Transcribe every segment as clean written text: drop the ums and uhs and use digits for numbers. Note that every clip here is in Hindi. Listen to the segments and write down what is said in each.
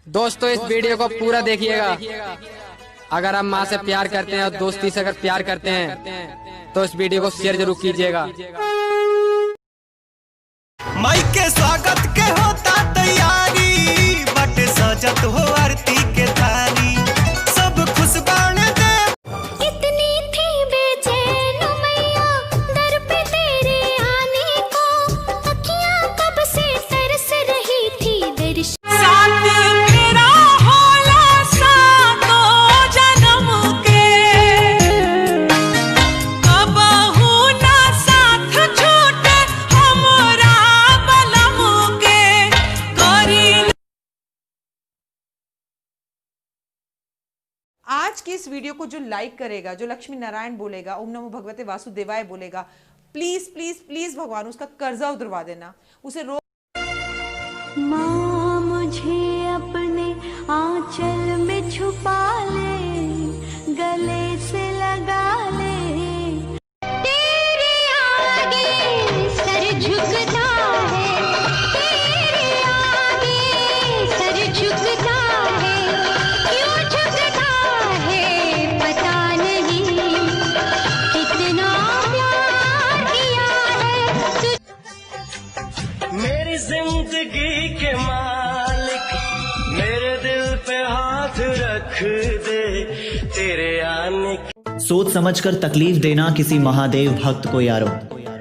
दोस्तों इस वीडियो को पूरा देखिएगा। अगर आप माँ से प्यार करते हैं और दोस्ती से अगर प्यार करते हैं तो इस वीडियो को शेयर जरूर कीजिएगा। माई के स्वागत के होता तैयारी, बट सजत हो आरती के थाली, सब खुश बन दे। इतनी थी बेचैन मैया दर पे तेरे आने को, अखियां कब से तरस रही थी दर्शन। साथ मेरा होला सातों जन्म के, कबहू ना साथ छूटे हमरा बलम के। करी आज की इस वीडियो को जो लाइक करेगा, जो लक्ष्मी नारायण बोलेगा, ओम नमो भगवते वासुदेवाय बोलेगा, प्लीज प्लीज प्लीज भगवान उसका कर्जा उतरवा देना, उसे माँ मुझे अपने आंचल में छुपा ले, गले से लगा ले। तेरे आगे सर झुकता है, तेरे आगे सर झुकता है, क्यों झुकता है पता नहीं, कितना प्यार किया है मेरी जिंदगी के मालिक, मेरे दिल पे हाथ रख दे तेरे आने। सोच समझकर तकलीफ देना किसी महादेव भक्त को यारो,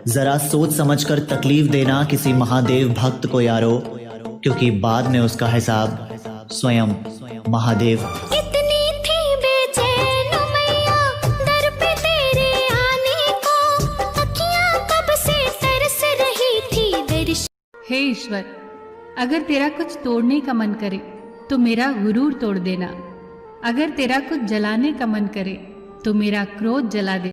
जरा सोच समझकर तकलीफ देना किसी महादेव भक्त को यारो, क्योंकि बाद में उसका हिसाब स्वयं महादेव। इतनी थी बेचैन मैया दर पे तेरे आने को, अखियां कब से तरस रही थी दर्शन। हे ईश्वर, अगर तेरा कुछ तोड़ने का मन करे तो मेरा गुरूर तोड़ देना, अगर तेरा कुछ जलाने का मन करे तो मेरा क्रोध जला दे।